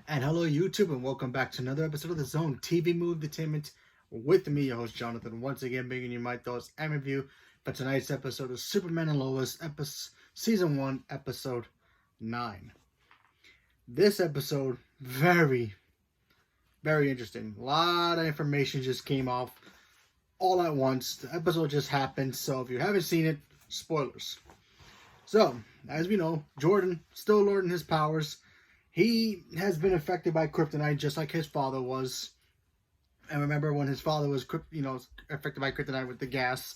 And hello, YouTube, and welcome back to another episode of the Zone TV Movie Entertainment with me, your host Jonathan. Once again, bringing you my thoughts and review for tonight's episode of Superman and Lois, Season 1, Episode 9. This episode, very interesting. A lot of information just came off all at once. The episode just happened, so if you haven't seen it, spoilers. So, as we know, Jordan still learning his powers. He has been affected by kryptonite just like his father was. And remember when his father was, affected by kryptonite with the gas,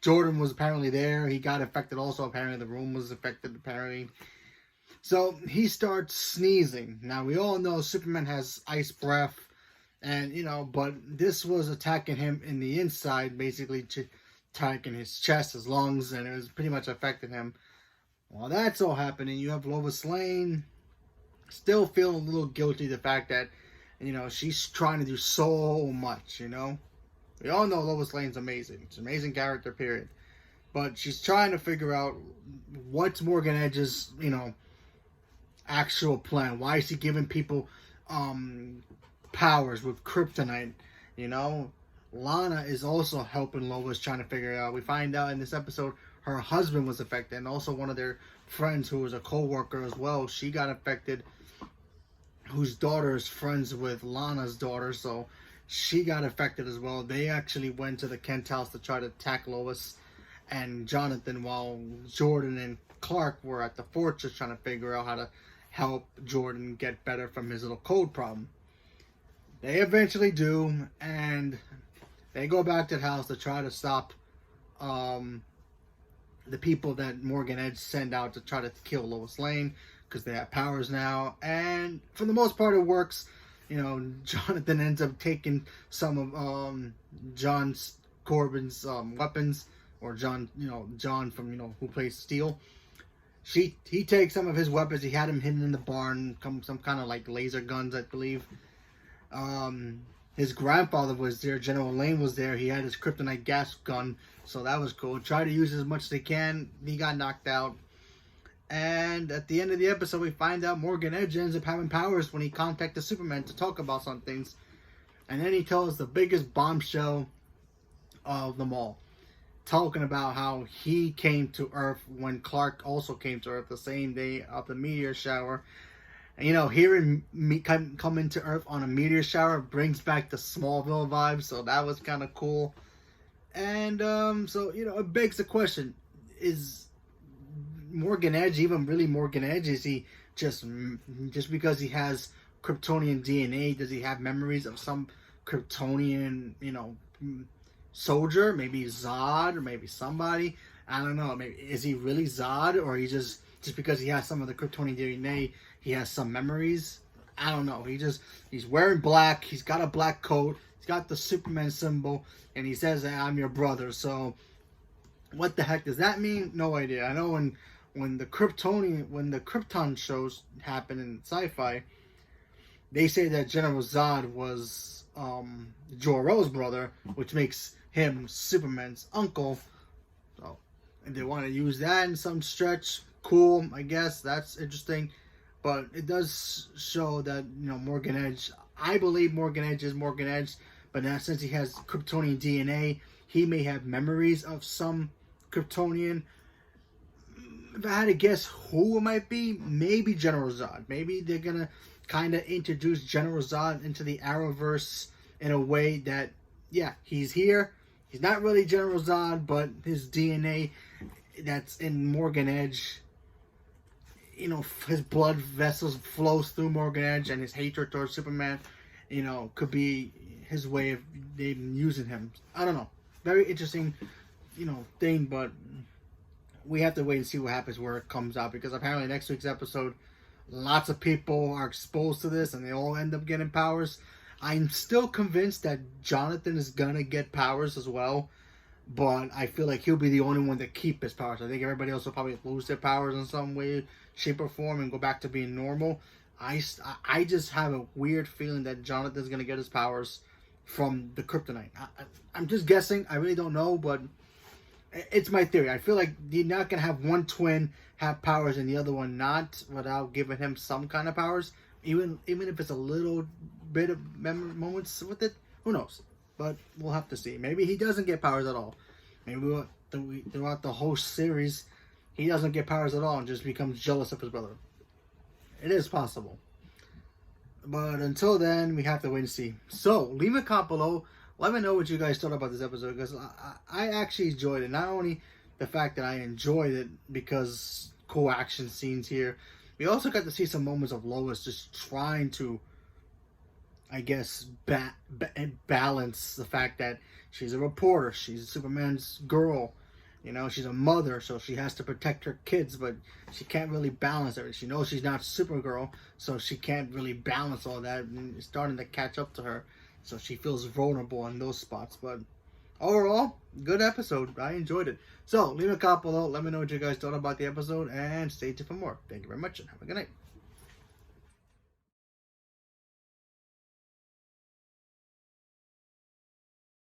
Jordan was apparently there. He got affected also. Apparently the room was affected, apparently. So he starts sneezing. Now we all know Superman has ice breath. And, but this was attacking him in the inside, basically attacking his chest, his lungs, and it was pretty much affecting him. While that's all happening, you have Lois Lane still feeling a little guilty the fact that, she's trying to do so much, We all know Lois Lane's amazing. It's an amazing character, period. But she's trying to figure out what's Morgan Edge's, actual plan. Why is he giving people powers with kryptonite, Lana is also helping Lois trying to figure it out. We find out in this episode her husband was affected, and also one of their friends who was a co-worker as well. She got affected, whose daughter is friends with Lana's daughter, so she got affected as well. They actually went to the Kent house to try to attack Lois and Jonathan, while Jordan and Clark were at the fortress trying to figure out how to help Jordan get better from his little cold problem. They eventually do, and they go back to the house to try to stop the people that Morgan Edge send out to try to kill Lois Lane, because they have powers now. And for the most part, it works. Jonathan ends up taking some of John Corbin's weapons, or John from, who plays Steel. He takes some of his weapons. He had him hidden in the barn, some kind of like laser guns, I believe. His grandfather was there. General Lane was there. He had his kryptonite gas gun, so that was cool. Try to use as much as they can. He got knocked out. And at the end of the episode, we find out Morgan Edge ends up having powers when he contacted Superman to talk about some things. And then he tells the biggest bombshell of them all, talking about how he came to Earth when Clark also came to Earth the same day of the meteor shower. And, hearing me come into Earth on a meteor shower brings back the Smallville vibes, so that was kind of cool. And, so, it begs the question, is Morgan Edge even really Morgan Edge? Is he just because he has Kryptonian DNA, does he have memories of some Kryptonian, soldier? Maybe Zod, or maybe somebody? I don't know. Maybe is he really Zod, or he just because he has some of the Kryptonian DNA, he has some memories? I don't know. He's wearing black. He's got a black coat. He's got the Superman symbol, and he says, "I'm your brother." So, what the heck does that mean? No idea. I know when the Krypton shows happen in sci-fi, they say that General Zod was Jor-El's brother, which makes him Superman's uncle. So, if they want to use that in some stretch, cool, I guess. That's interesting. But it does show that, Morgan Edge, I believe Morgan Edge is Morgan Edge, but now since he has Kryptonian DNA, he may have memories of some Kryptonian. If I had to guess who it might be, maybe General Zod. Maybe they're going to kind of introduce General Zod into the Arrowverse in a way that, yeah, he's here. He's not really General Zod, but his DNA that's in Morgan Edge, his blood vessels flows through Morgan Edge, and his hatred towards Superman, could be his way of using him. I don't know. Very interesting, thing, but we have to wait and see what happens where it comes out, because apparently next week's episode, lots of people are exposed to this, and they all end up getting powers. I'm still convinced that Jonathan is gonna get powers as well, but I feel like he'll be the only one to keep his powers. I think everybody else will probably lose their powers in some way, shape, or form and go back to being normal. I just have a weird feeling that Jonathan's going to get his powers from the kryptonite. I'm just guessing. I really don't know, but it's my theory. I feel like you're not going to have one twin have powers and the other one not, without giving him some kind of powers. even if it's a little bit of moments with it, who knows? But we'll have to see. Maybe he doesn't get powers at all. Maybe throughout the whole series, he doesn't get powers at all and just becomes jealous of his brother. It is possible. But until then, we have to wait and see. So, leave a comment below. Let me know what you guys thought about this episode, because I actually enjoyed it. Not only the fact that I enjoyed it because cool action scenes here, we also got to see some moments of Lois just trying to, I guess, balance the fact that she's a reporter, she's Superman's girl, you know, she's a mother, so she has to protect her kids, but she can't really balance everything. She knows she's not Supergirl, so she can't really balance all that, and it's starting to catch up to her, so she feels vulnerable in those spots. But overall, good episode. I enjoyed it. So, leave a comment below. Let me know what you guys thought about the episode, and stay tuned for more. Thank you very much, and have a good night.